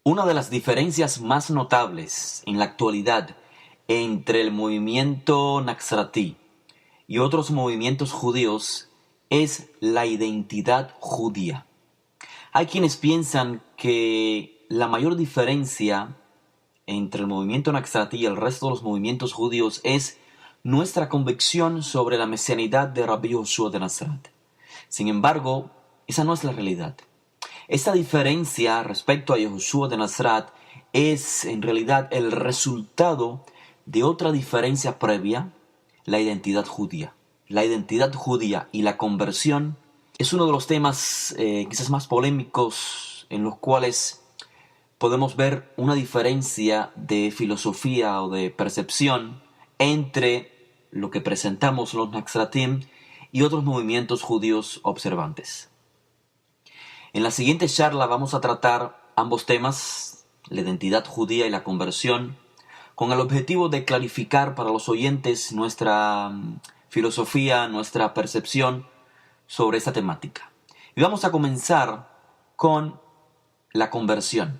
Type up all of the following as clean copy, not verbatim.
Una de las diferencias más notables en la actualidad entre el movimiento Naxratí y otros movimientos judíos es la identidad judía. Hay quienes piensan que la mayor diferencia entre el movimiento Naxratí y el resto de los movimientos judíos es nuestra convicción sobre la mesianidad de Rabbi Yoshua de Nazaret. Sin embargo, esa no es la realidad. Esta diferencia respecto a Yoshua de Nazaret es en realidad el resultado de otra diferencia previa, la identidad judía. La identidad judía y la conversión es uno de los temas quizás más polémicos en los cuales podemos ver una diferencia de filosofía o de percepción entre lo que presentamos los Naxratim y otros movimientos judíos observantes. En la siguiente charla vamos a tratar ambos temas, la identidad judía y la conversión, con el objetivo de clarificar para los oyentes nuestra filosofía, nuestra percepción sobre esta temática. Y vamos a comenzar con la conversión.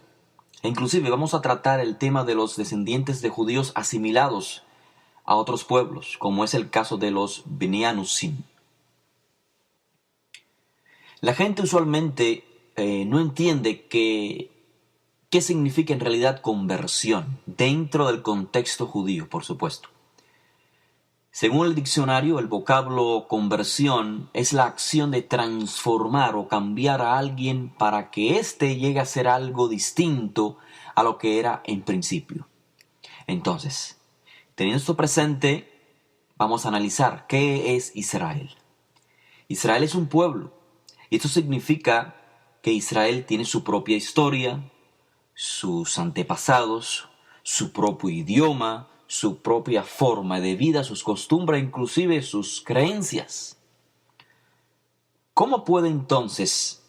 E inclusive vamos a tratar el tema de los descendientes de judíos asimilados a otros pueblos, como es el caso de los Bnei Anusim. La gente usualmente no entiende qué significa en realidad conversión dentro del contexto judío, por supuesto. Según el diccionario, el vocablo conversión es la acción de transformar o cambiar a alguien para que éste llegue a ser algo distinto a lo que era en principio. Entonces, teniendo esto presente, vamos a analizar qué es Israel. Israel es un pueblo. Y esto significa que Israel tiene su propia historia, sus antepasados, su propio idioma, su propia forma de vida, sus costumbres, inclusive sus creencias. ¿Cómo puede entonces,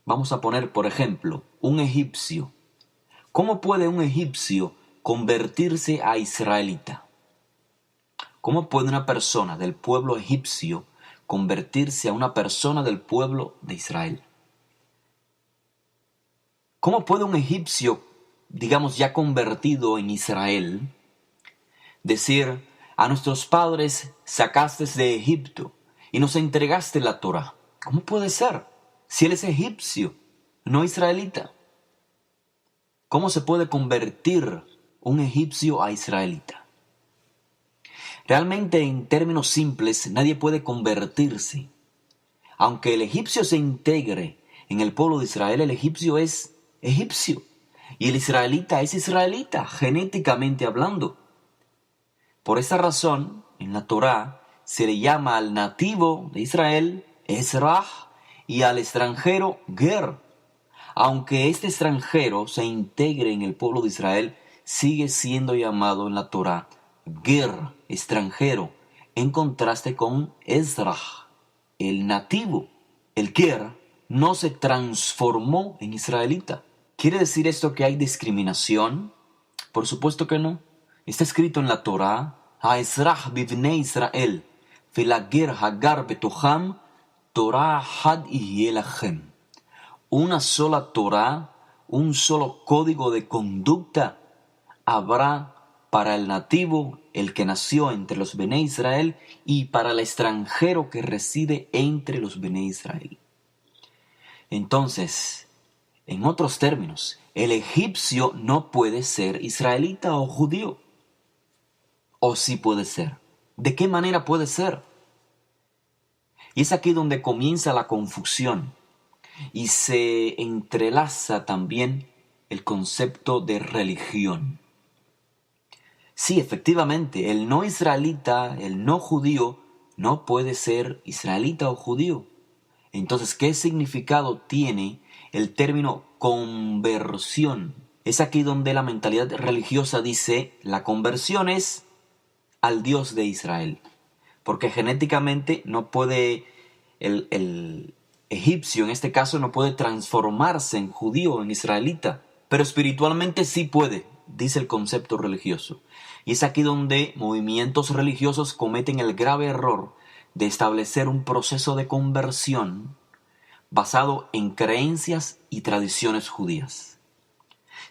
vamos a poner por ejemplo, un egipcio? ¿Cómo puede un egipcio convertirse a israelita? ¿Cómo puede una persona del pueblo egipcio convertirse a una persona del pueblo de Israel? ¿Cómo puede un egipcio, digamos ya convertido en Israel, decir, a nuestros padres sacaste de Egipto y nos entregaste la Torá? ¿Cómo puede ser? Si él es egipcio, no israelita. ¿Cómo se puede convertir un egipcio a israelita? Realmente, en términos simples, nadie puede convertirse. Aunque el egipcio se integre en el pueblo de Israel, el egipcio es egipcio. Y el israelita es israelita, genéticamente hablando. Por esa razón, en la Torá, se le llama al nativo de Israel Ezraj y al extranjero Ger. Aunque este extranjero se integre en el pueblo de Israel, sigue siendo llamado en la Torá Ger, extranjero, en contraste con Ezraj, el nativo. El Ger no se transformó en israelita. ¿Quiere decir esto que hay discriminación? Por supuesto que no. Está escrito en la Torá, Ha'ezraj bivnei Israel, ve'lager hagar betoham, Torá had yihye lachem. Una sola Torá, un solo código de conducta habrá para el nativo, el que nació entre los Bnei Israel, y para el extranjero que reside entre los Bnei Israel. Entonces, en otros términos, el egipcio no puede ser israelita o judío. ¿O sí puede ser? ¿De qué manera puede ser? Y es aquí donde comienza la confusión y se entrelaza también el concepto de religión. Sí, efectivamente, el no israelita, el no judío, no puede ser israelita o judío. Entonces, ¿qué significado tiene el término conversión? Es aquí donde la mentalidad religiosa dice, la conversión es al Dios de Israel. Porque genéticamente no puede, el egipcio en este caso no puede transformarse en judío o en israelita. Pero espiritualmente sí puede, dice el concepto religioso. Y es aquí donde movimientos religiosos cometen el grave error de establecer un proceso de conversión basado en creencias y tradiciones judías.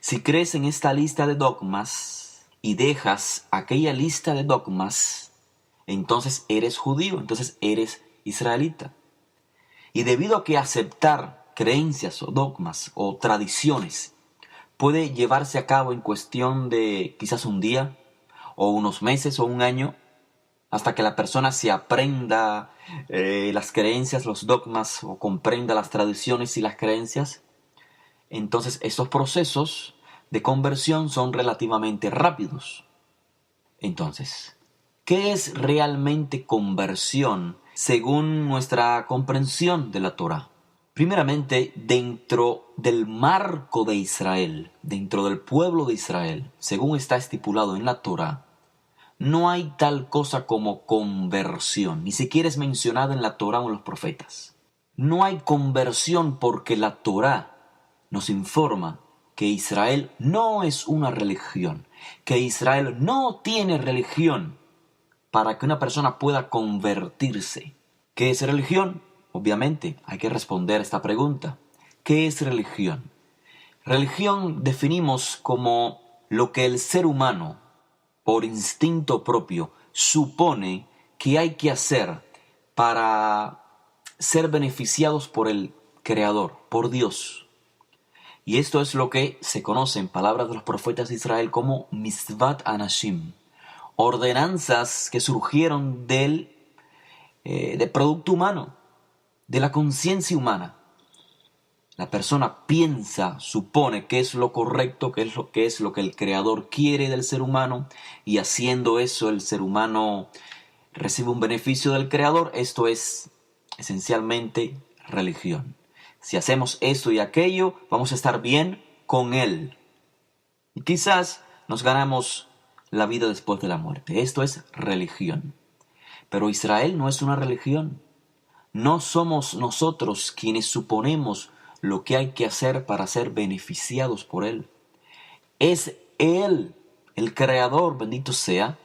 Si crees en esta lista de dogmas y dejas aquella lista de dogmas, entonces eres judío, entonces eres israelita. Y debido a que aceptar creencias o dogmas o tradiciones puede llevarse a cabo en cuestión de quizás un día, o unos meses o un año, hasta que la persona se aprenda las creencias, los dogmas, o comprenda las tradiciones y las creencias, entonces estos procesos de conversión son relativamente rápidos. Entonces, ¿qué es realmente conversión según nuestra comprensión de la Torá? Primeramente, dentro del marco de Israel, dentro del pueblo de Israel, según está estipulado en la Torá, no hay tal cosa como conversión, ni siquiera es mencionada en la Torá o en los profetas. No hay conversión porque la Torá nos informa que Israel no es una religión, que Israel no tiene religión para que una persona pueda convertirse. ¿Qué es religión? Obviamente, hay que responder esta pregunta. ¿Qué es religión? Religión definimos como lo que el ser humano, por instinto propio, supone que hay que hacer para ser beneficiados por el Creador, por Dios. Y esto es lo que se conoce en palabras de los profetas de Israel como Mitzvat Anashim, ordenanzas que surgieron del producto humano, de la conciencia humana. La persona piensa, supone qué es lo correcto, qué es lo que el Creador quiere del ser humano, y haciendo eso el ser humano recibe un beneficio del Creador. Esto es esencialmente religión. Si hacemos esto y aquello, vamos a estar bien con Él. Y quizás nos ganamos la vida después de la muerte. Esto es religión. Pero Israel no es una religión. No somos nosotros quienes suponemos lo que hay que hacer para ser beneficiados por Él. Es Él, el Creador, bendito sea,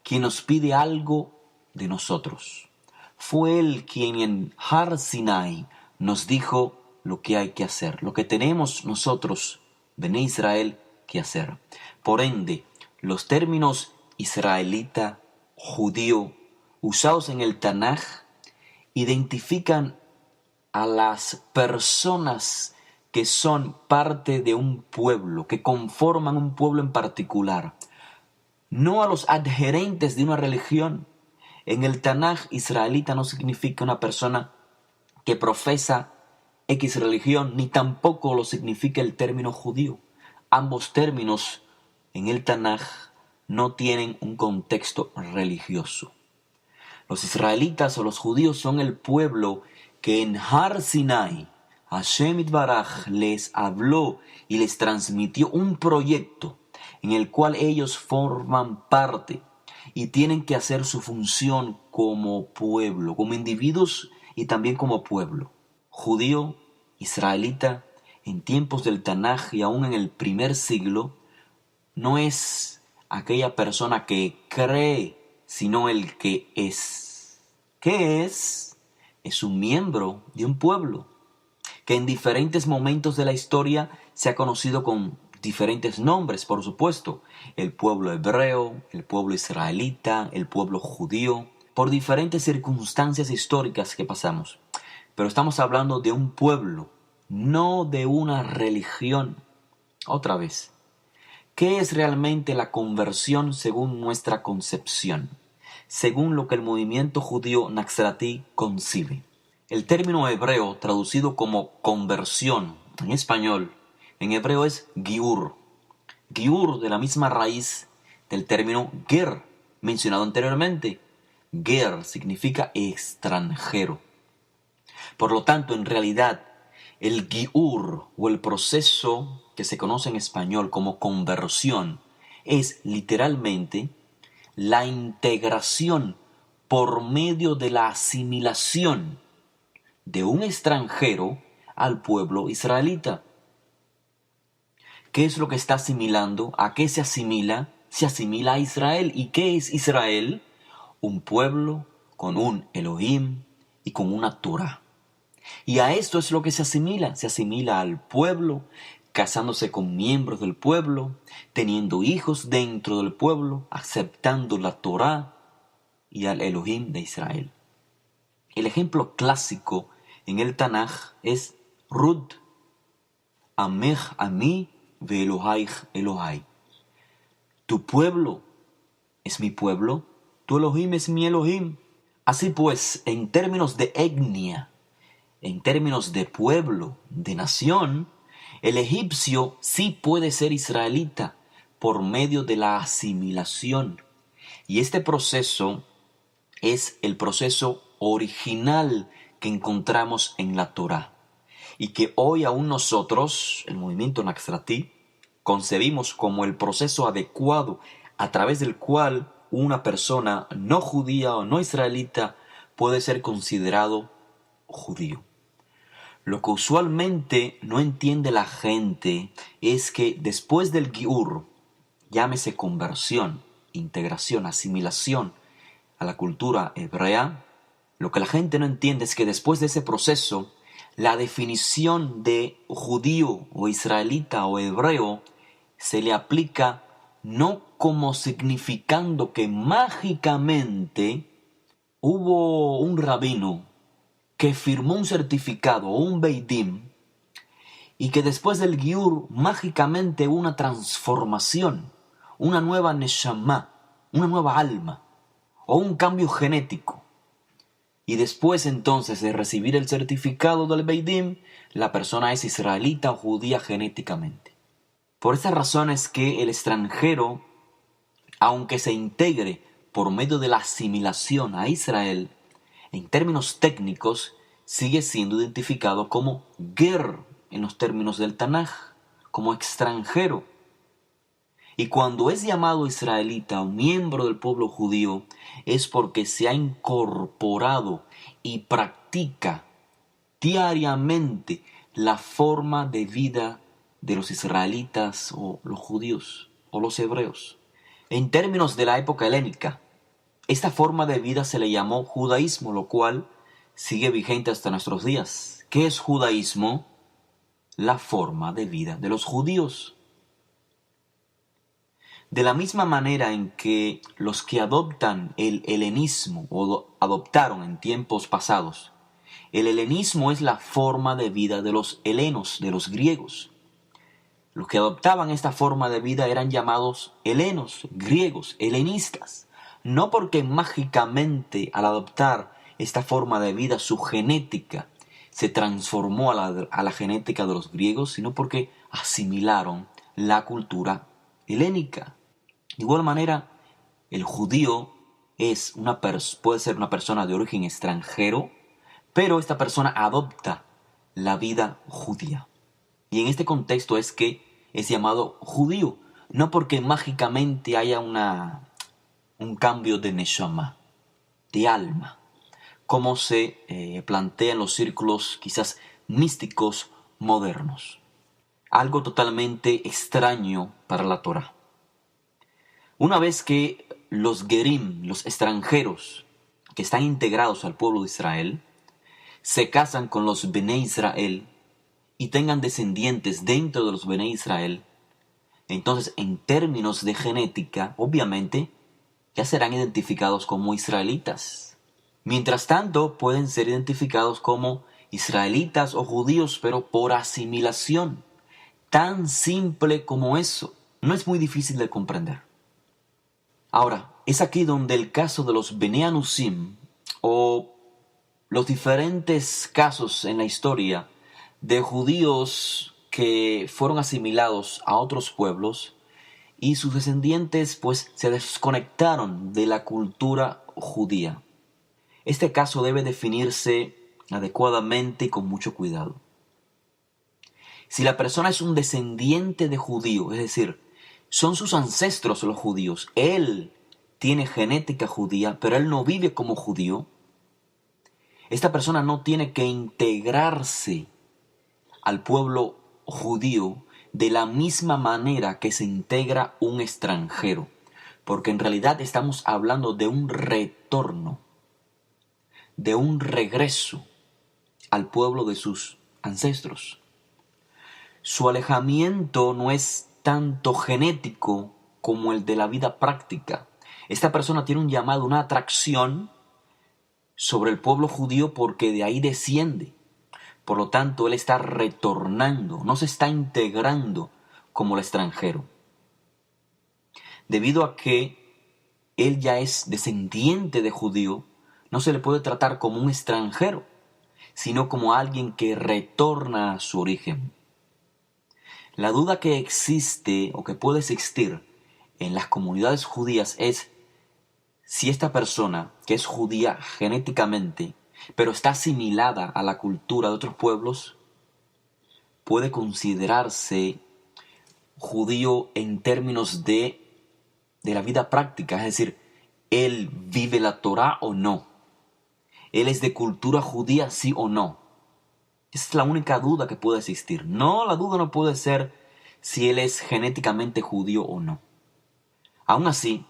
quien nos pide algo de nosotros. Fue Él quien en Har Sinai nos dijo lo que hay que hacer, lo que tenemos nosotros, Bené Israel, que hacer. Por ende, los términos israelita, judío, usados en el Tanaj, identifican a las personas que son parte de un pueblo, que conforman un pueblo en particular, no a los adherentes de una religión. En el Tanaj, israelita no significa una persona que profesa X religión, ni tampoco lo significa el término judío. Ambos términos en el Tanaj no tienen un contexto religioso. Los israelitas o los judíos son el pueblo que en Har Sinai Hashem Itbaraj les habló y les transmitió un proyecto en el cual ellos forman parte y tienen que hacer su función como pueblo, como individuos y también como pueblo. Judío, israelita, en tiempos del Tanaj y aún en el primer siglo, no es aquella persona que cree, sino el que es. ¿Qué es? Es un miembro de un pueblo que en diferentes momentos de la historia se ha conocido con diferentes nombres, por supuesto. El pueblo hebreo, el pueblo israelita, el pueblo judío, por diferentes circunstancias históricas que pasamos. Pero estamos hablando de un pueblo, no de una religión. Otra vez, ¿qué es realmente la conversión según nuestra concepción? Según lo que el movimiento judío Naxaltí concibe. El término hebreo traducido como conversión en español, en hebreo es giur. Giur, de la misma raíz del término ger, mencionado anteriormente. Ger significa extranjero. Por lo tanto, en realidad, el giur o el proceso que se conoce en español como conversión es literalmente la integración por medio de la asimilación de un extranjero al pueblo israelita. ¿Qué es lo que está asimilando? ¿A qué se asimila? Se asimila a Israel. ¿Y qué es Israel? Un pueblo con un Elohim y con una Torah. Y a esto es lo que se asimila al pueblo casándose con miembros del pueblo, teniendo hijos dentro del pueblo, aceptando la Torá y al Elohim de Israel. El ejemplo clásico en el Tanaj es Ruth, Amej Ami ve Elohai Elohai. Tu pueblo es mi pueblo, tu Elohim es mi Elohim. Así pues, en términos de etnia, en términos de pueblo, de nación, el egipcio sí puede ser israelita por medio de la asimilación. Y este proceso es el proceso original que encontramos en la Torá y que hoy aún nosotros, el movimiento Naxratí, concebimos como el proceso adecuado a través del cual una persona no judía o no israelita puede ser considerado judío. Lo que usualmente no entiende la gente es que después del Giur, llámese conversión, integración, asimilación a la cultura hebrea, lo que la gente no entiende es que después de ese proceso, la definición de judío o israelita o hebreo se le aplica no como significando que mágicamente hubo un rabino que firmó un certificado o un beidim y que después del Giur mágicamente hubo una transformación, una nueva neshama, una nueva alma o un cambio genético. Y después entonces de recibir el certificado del beidim, la persona es israelita o judía genéticamente. Por esas razones que el extranjero, aunque se integre por medio de la asimilación a Israel, en términos técnicos, sigue siendo identificado como ger en los términos del Tanaj, como extranjero. Y cuando es llamado israelita o miembro del pueblo judío, es porque se ha incorporado y practica diariamente la forma de vida de los israelitas o los judíos o los hebreos. En términos de la época helénica, esta forma de vida se le llamó judaísmo, lo cual sigue vigente hasta nuestros días. ¿Qué es judaísmo? La forma de vida de los judíos. De la misma manera en que los que adoptan el helenismo o adoptaron en tiempos pasados, el helenismo es la forma de vida de los helenos, de los griegos. Los que adoptaban esta forma de vida eran llamados helenos, griegos, helenistas. No porque mágicamente al adoptar esta forma de vida su genética se transformó a la genética de los griegos, sino porque asimilaron la cultura helénica. De igual manera, el judío puede ser una persona de origen extranjero, pero esta persona adopta la vida judía. Y en este contexto es que es llamado judío, no porque mágicamente haya un cambio de neshama, de alma, como se plantea en los círculos quizás místicos modernos. Algo totalmente extraño para la Torá. Una vez que los gerim, los extranjeros que están integrados al pueblo de Israel, se casan con los Bnei Israel y tengan descendientes dentro de los Bnei Israel, entonces en términos de genética, obviamente, ya serán identificados como israelitas. Mientras tanto, pueden ser identificados como israelitas o judíos, pero por asimilación. Tan simple como eso. No es muy difícil de comprender. Ahora, es aquí donde el caso de los Bnei Anusim, o los diferentes casos en la historia de judíos que fueron asimilados a otros pueblos y sus descendientes pues se desconectaron de la cultura judía. Este caso debe definirse adecuadamente y con mucho cuidado. Si la persona es un descendiente de judío, es decir, son sus ancestros los judíos, él tiene genética judía, pero él no vive como judío, esta persona no tiene que integrarse al pueblo judío de la misma manera que se integra un extranjero, porque en realidad estamos hablando de un retorno, de un regreso al pueblo de sus ancestros. Su alejamiento no es tanto genético como el de la vida práctica. Esta persona tiene un llamado, una atracción sobre el pueblo judío porque de ahí desciende. Por lo tanto, él está retornando, no se está integrando como el extranjero. Debido a que él ya es descendiente de judío, no se le puede tratar como un extranjero, sino como alguien que retorna a su origen. La duda que existe o que puede existir en las comunidades judías es si esta persona, que es judía genéticamente, pero está asimilada a la cultura de otros pueblos, puede considerarse judío en términos de la vida práctica, es decir, él vive la Torá o no, él es de cultura judía sí o no. Esa es la única duda que puede existir. No, la duda no puede ser si él es genéticamente judío o no. Aún así,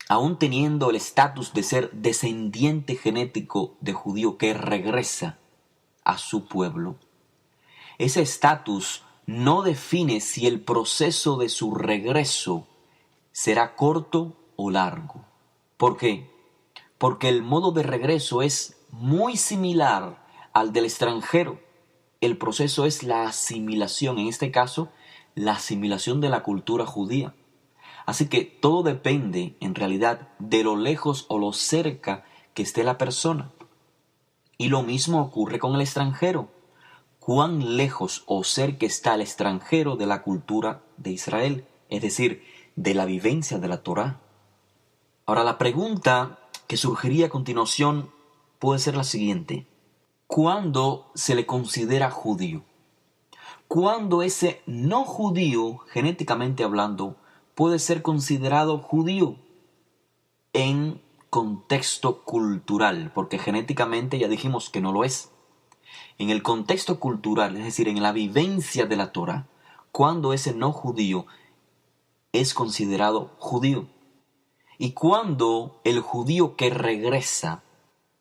aún teniendo el estatus de ser descendiente genético de judío que regresa a su pueblo, ese estatus no define si el proceso de su regreso será corto o largo. ¿Por qué? Porque el modo de regreso es muy similar al del extranjero. El proceso es la asimilación, en este caso, la asimilación de la cultura judía. Así que todo depende, en realidad, de lo lejos o lo cerca que esté la persona. Y lo mismo ocurre con el extranjero. Cuán lejos o cerca está el extranjero de la cultura de Israel, es decir, de la vivencia de la Torá. Ahora, la pregunta que surgiría a continuación puede ser la siguiente. ¿Cuándo se le considera judío? ¿Cuándo ese no judío, genéticamente hablando, puede ser considerado judío en contexto cultural? Porque genéticamente ya dijimos que no lo es. En el contexto cultural, es decir, en la vivencia de la Torá, ¿cuándo ese no judío es considerado judío? Y cuando el judío que regresa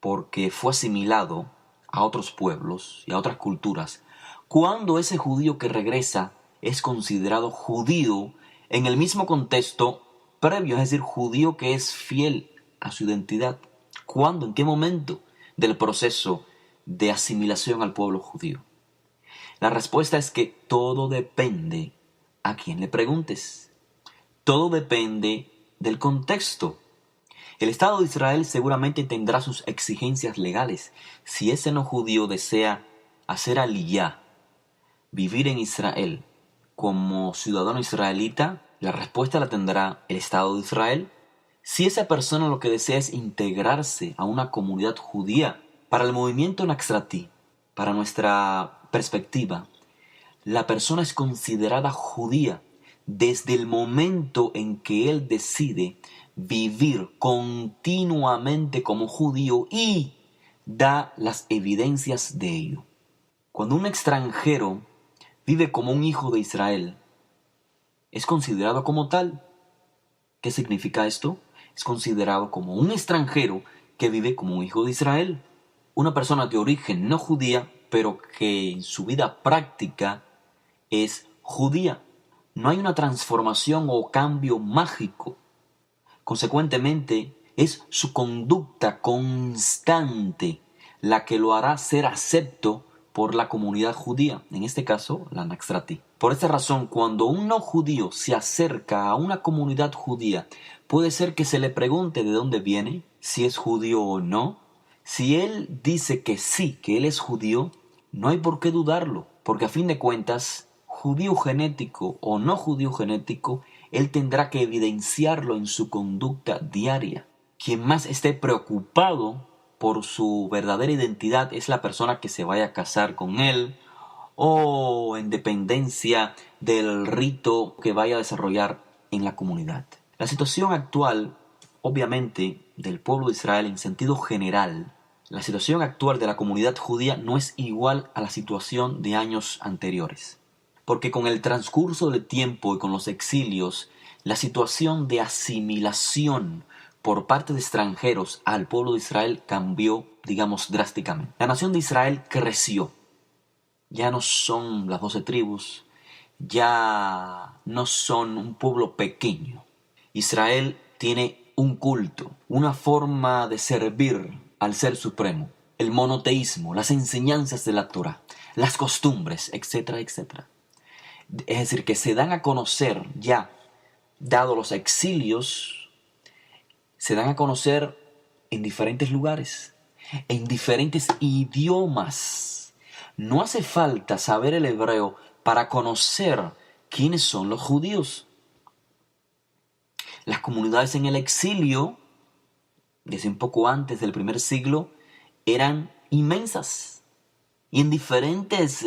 porque fue asimilado a otros pueblos y a otras culturas, cuando ese judío que regresa es considerado judío en el mismo contexto previo, es decir, judío que es fiel a su identidad. ¿Cuándo? ¿En qué momento del proceso de asimilación al pueblo judío? La respuesta es que todo depende a quién le preguntes. Todo depende del contexto. El Estado de Israel seguramente tendrá sus exigencias legales. Si ese no judío desea hacer aliyá, vivir en Israel como ciudadano israelita, la respuesta la tendrá el Estado de Israel. Si esa persona lo que desea es integrarse a una comunidad judía, para el movimiento Naxratí, para nuestra perspectiva, la persona es considerada judía desde el momento en que él decide vivir continuamente como judío y da las evidencias de ello. Cuando un extranjero vive como un hijo de Israel, es considerado como tal. ¿Qué significa esto? Es considerado como un extranjero que vive como un hijo de Israel. Una persona de origen no judía, pero que en su vida práctica es judía. No hay una transformación o cambio mágico. Consecuentemente, es su conducta constante la que lo hará ser acepto por la comunidad judía, en este caso la Naxratí. Por esta razón, cuando un no judío se acerca a una comunidad judía, puede ser que se le pregunte de dónde viene, si es judío o no. Si él dice que sí, que él es judío, no hay por qué dudarlo, porque a fin de cuentas, judío genético o no judío genético, él tendrá que evidenciarlo en su conducta diaria. Quien más esté preocupado por su verdadera identidad es la persona que se vaya a casar con él o en dependencia del rito que vaya a desarrollar en la comunidad. La situación actual, obviamente, del pueblo de Israel en sentido general, la situación actual de la comunidad judía no es igual a la situación de años anteriores. Porque con el transcurso del tiempo y con los exilios, la situación de asimilación por parte de extranjeros al pueblo de Israel cambió, digamos, drásticamente. La nación de Israel creció ya no son las 12 tribus, ya no son un pueblo pequeño. Israel tiene un culto, una forma de servir al Ser Supremo, el monoteísmo, las enseñanzas de la Torá, las costumbres, etcétera, etcétera. Es decir, que se dan a conocer ya, dado los exilios, se dan a conocer en diferentes lugares, en diferentes idiomas. No hace falta saber el hebreo para conocer quiénes son los judíos. Las comunidades en el exilio, desde un poco antes del primer siglo, eran inmensas y en diferentes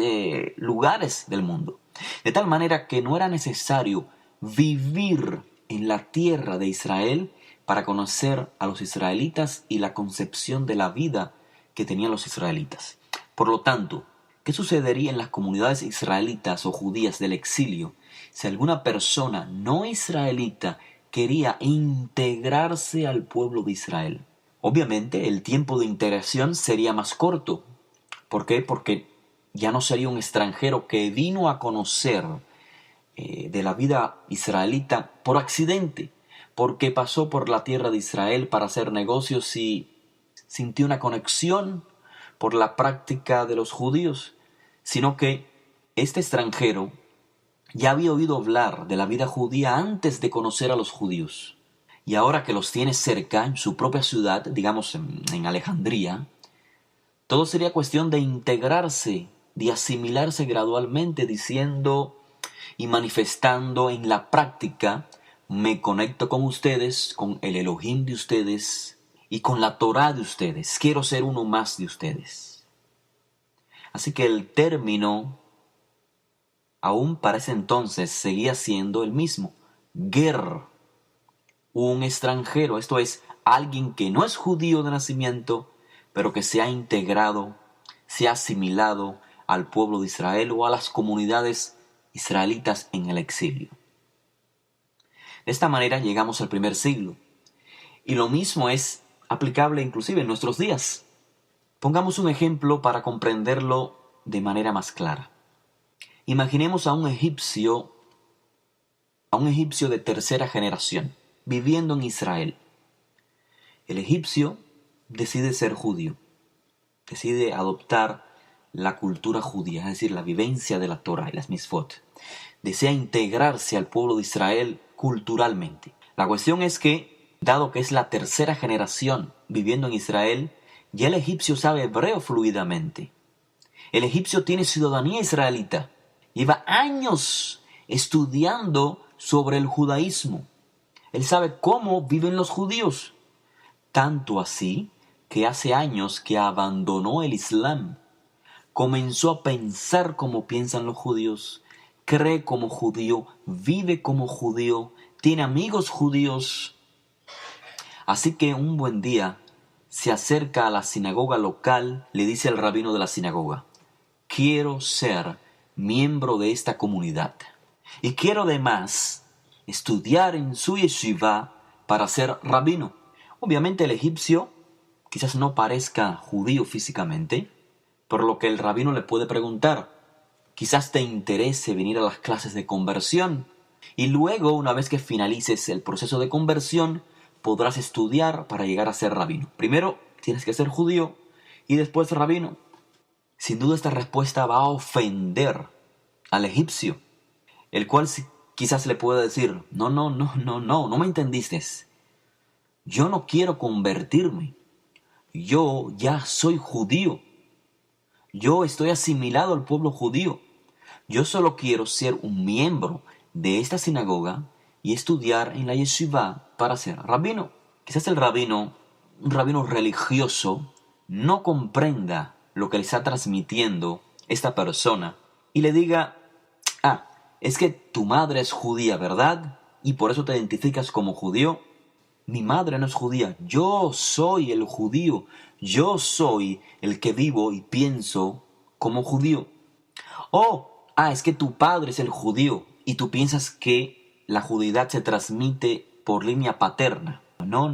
lugares del mundo. De tal manera que no era necesario vivir en la tierra de Israel para conocer a los israelitas y la concepción de la vida que tenían los israelitas. Por lo tanto, ¿qué sucedería en las comunidades israelitas o judías del exilio si alguna persona no israelita quería integrarse al pueblo de Israel? Obviamente el tiempo de integración sería más corto. ¿Por qué? Porque ya no sería un extranjero que vino a conocer de la vida israelita por accidente, porque pasó por la tierra de Israel para hacer negocios y sintió una conexión por la práctica de los judíos, sino que este extranjero ya había oído hablar de la vida judía antes de conocer a los judíos. Y ahora que los tiene cerca, en su propia ciudad, digamos en Alejandría, todo sería cuestión de integrarse, de asimilarse gradualmente, diciendo y manifestando en la práctica: me conecto con ustedes, con el Elohim de ustedes y con la Torá de ustedes. Quiero ser uno más de ustedes. Así que el término, aún para ese entonces, seguía siendo el mismo: ger, un extranjero, esto es, alguien que no es judío de nacimiento, pero que se ha integrado, se ha asimilado al pueblo de Israel o a las comunidades israelitas en el exilio. De esta manera llegamos al primer siglo. Y lo mismo es aplicable inclusive en nuestros días. Pongamos un ejemplo para comprenderlo de manera más clara. Imaginemos a un egipcio de tercera generación, viviendo en Israel. El egipcio decide ser judío, decide adoptar la cultura judía, es decir, la vivencia de la Torah y las Mitzvot. Desea integrarse al pueblo de Israel culturalmente. La cuestión es que, dado que es la tercera generación viviendo en Israel, ya el egipcio sabe hebreo fluidamente. El egipcio tiene ciudadanía israelita. Lleva años estudiando sobre el judaísmo. Él sabe cómo viven los judíos. Tanto así que hace años que abandonó el Islam. Comenzó a pensar como piensan los judíos, cree como judío, vive como judío, tiene amigos judíos. Así que un buen día se acerca a la sinagoga local, le dice al rabino de la sinagoga: quiero ser miembro de esta comunidad y quiero además estudiar en su yeshiva para ser rabino. Obviamente el egipcio quizás no parezca judío físicamente, por lo que el rabino le puede preguntar: quizás te interese venir a las clases de conversión y luego, una vez que finalices el proceso de conversión, podrás estudiar para llegar a ser rabino. Primero tienes que ser judío y después rabino. Sin duda esta respuesta va a ofender al egipcio, el cual quizás le pueda decir: no me entendiste. Yo no quiero convertirme. Yo ya soy judío. Yo estoy asimilado al pueblo judío. Yo solo quiero ser un miembro de esta sinagoga y estudiar en la yeshiva para ser rabino. Quizás el rabino, un rabino religioso, no comprenda lo que le está transmitiendo esta persona y le diga: es que tu madre es judía, ¿verdad? Y por eso te identificas como judío. Mi madre no es judía, yo soy el judío, yo soy el que vivo y pienso como judío. Es que tu padre es el judío y tú piensas que la judeidad se transmite por línea paterna. No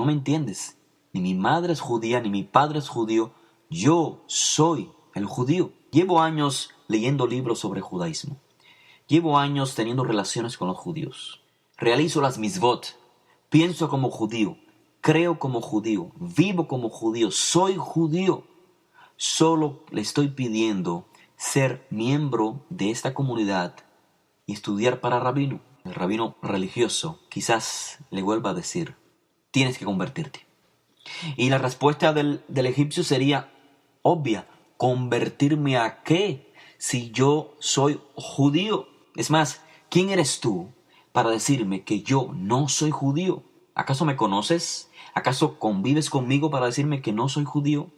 me entiendes. Ni mi madre es judía, ni mi padre es judío, yo soy el judío. Llevo años leyendo libros sobre judaísmo. Llevo años teniendo relaciones con los judíos. Realizo las misvot. Pienso como judío. Creo como judío. Vivo como judío. Soy judío. Solo le estoy pidiendo ser miembro de esta comunidad y estudiar para rabino. El rabino religioso quizás le vuelva a decir, tienes que convertirte. Y la respuesta del egipcio sería obvia. ¿Convertirme a qué? Si yo soy judío. Es más, ¿quién eres tú para decirme que yo no soy judío? ¿Acaso me conoces? ¿Acaso convives conmigo para decirme que no soy judío?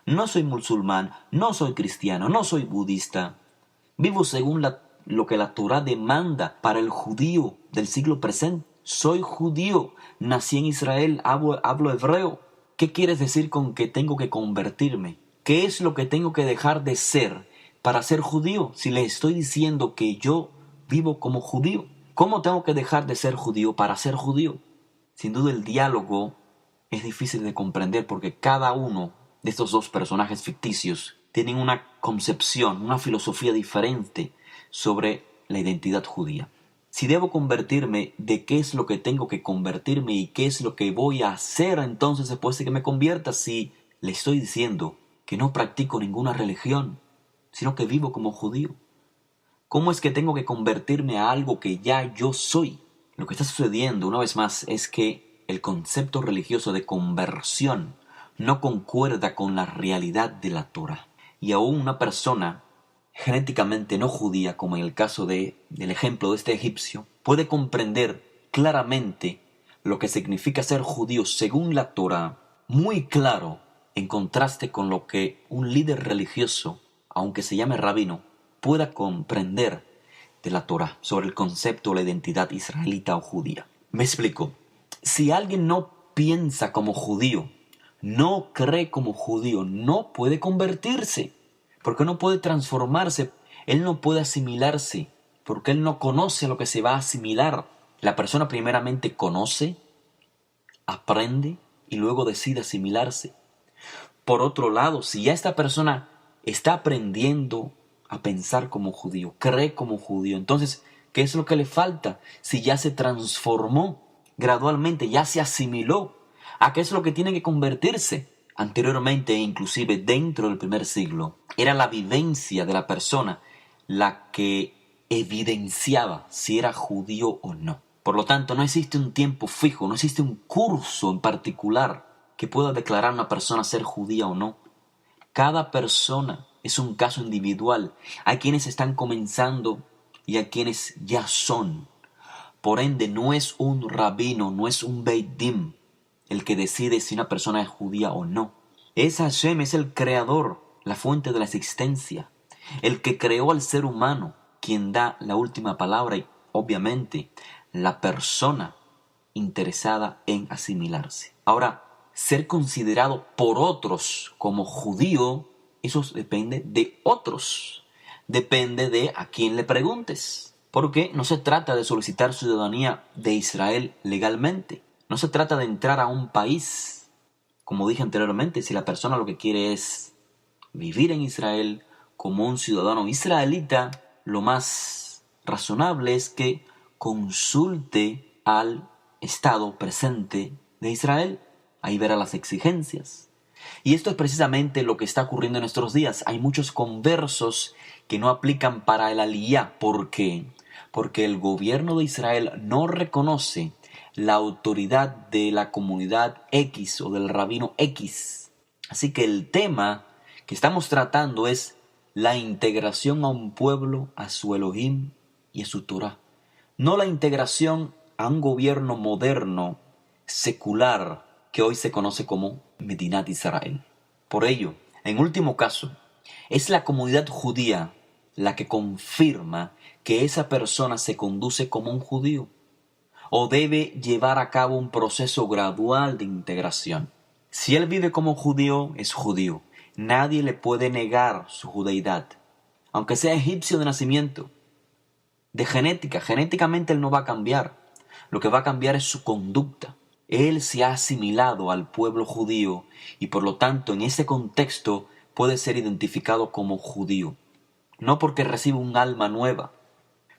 No soy musulmán, no soy cristiano, no soy budista. Vivo según lo que la Torá demanda para el judío del siglo presente. Soy judío, nací en Israel, hablo hebreo. ¿Qué quieres decir con que tengo que convertirme? ¿Qué es lo que tengo que dejar de ser para ser judío? Si le estoy diciendo que yo vivo como judío, ¿cómo tengo que dejar de ser judío para ser judío? Sin duda el diálogo es difícil de comprender porque cada uno de estos dos personajes ficticios tienen una concepción, una filosofía diferente sobre la identidad judía. Si debo convertirme, ¿de qué es lo que tengo que convertirme y qué es lo que voy a hacer entonces después de que me convierta? Si le estoy diciendo que no practico ninguna religión, sino que vivo como judío. ¿Cómo es que tengo que convertirme a algo que ya yo soy? Lo que está sucediendo, una vez más, es que el concepto religioso de conversión no concuerda con la realidad de la Torá. Y aún una persona genéticamente no judía, como en el caso del ejemplo de este egipcio, puede comprender claramente lo que significa ser judío según la Torá, muy claro, en contraste con lo que un líder religioso, aunque se llame rabino, pueda comprender de la Torá sobre el concepto de la identidad israelita o judía. Me explico. Si alguien no piensa como judío, no cree como judío, no puede convertirse, porque no puede transformarse, él no puede asimilarse, porque él no conoce lo que se va a asimilar. La persona primeramente conoce, aprende y luego decide asimilarse. Por otro lado, si ya esta persona está aprendiendo a pensar como judío, cree como judío, entonces, ¿qué es lo que le falta? Si ya se transformó gradualmente, ya se asimiló, ¿a qué es lo que tiene que convertirse? Anteriormente, inclusive dentro del primer siglo, era la vivencia de la persona la que evidenciaba si era judío o no. Por lo tanto, no existe un tiempo fijo, no existe un curso en particular que pueda declarar a una persona ser judía o no. Cada persona es un caso individual. Hay quienes están comenzando y hay quienes ya son. Por ende, no es un rabino, no es un Beit Din el que decide si una persona es judía o no. Es Hashem, es el creador, la fuente de la existencia, el que creó al ser humano, quien da la última palabra y, obviamente, la persona interesada en asimilarse. Ahora, ser considerado por otros como judío, eso depende de otros. Depende de a quién le preguntes. Porque no se trata de solicitar ciudadanía de Israel legalmente. No se trata de entrar a un país. Como dije anteriormente, si la persona lo que quiere es vivir en Israel como un ciudadano israelita, lo más razonable es que consulte al Estado presente de Israel. Ahí verá las exigencias. Y esto es precisamente lo que está ocurriendo en nuestros días. Hay muchos conversos que no aplican para el aliyá. ¿Por qué? Porque el gobierno de Israel no reconoce la autoridad de la comunidad X o del rabino X. Así que el tema que estamos tratando es la integración a un pueblo, a su Elohim y a su Torah. No la integración a un gobierno moderno, secular, que hoy se conoce como Medinat Israel. Por ello, en último caso, es la comunidad judía la que confirma que esa persona se conduce como un judío o debe llevar a cabo un proceso gradual de integración. Si él vive como judío, es judío. Nadie le puede negar su judeidad, aunque sea egipcio de nacimiento. De genéticamente él no va a cambiar. Lo que va a cambiar es su conducta. Él se ha asimilado al pueblo judío y por lo tanto en ese contexto puede ser identificado como judío, no porque recibe un alma nueva.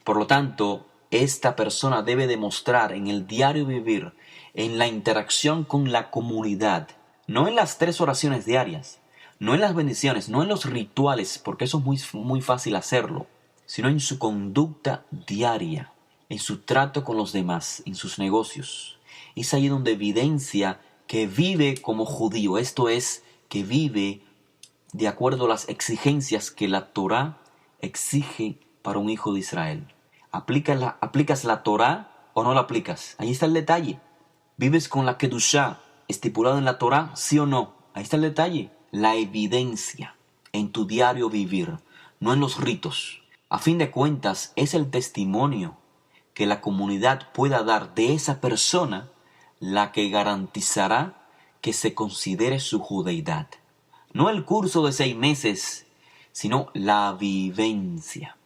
Por lo tanto, esta persona debe demostrar en el diario vivir, en la interacción con la comunidad, no en las 3 oraciones diarias, no en las bendiciones, no en los rituales, porque eso es muy fácil hacerlo, sino en su conducta diaria, en su trato con los demás, en sus negocios. Es ahí donde evidencia que vive como judío, esto es, que vive de acuerdo a las exigencias que la Torá exige para un hijo de Israel. ¿Aplicas la Torá o no la aplicas? Ahí está el detalle. ¿Vives con la Kedushá estipulada en la Torá, sí o no? Ahí está el detalle. La evidencia en tu diario vivir, no en los ritos. A fin de cuentas, es el testimonio que la comunidad pueda dar de esa persona la que garantizará que se considere su judeidad. No el curso de 6 meses, sino la vivencia.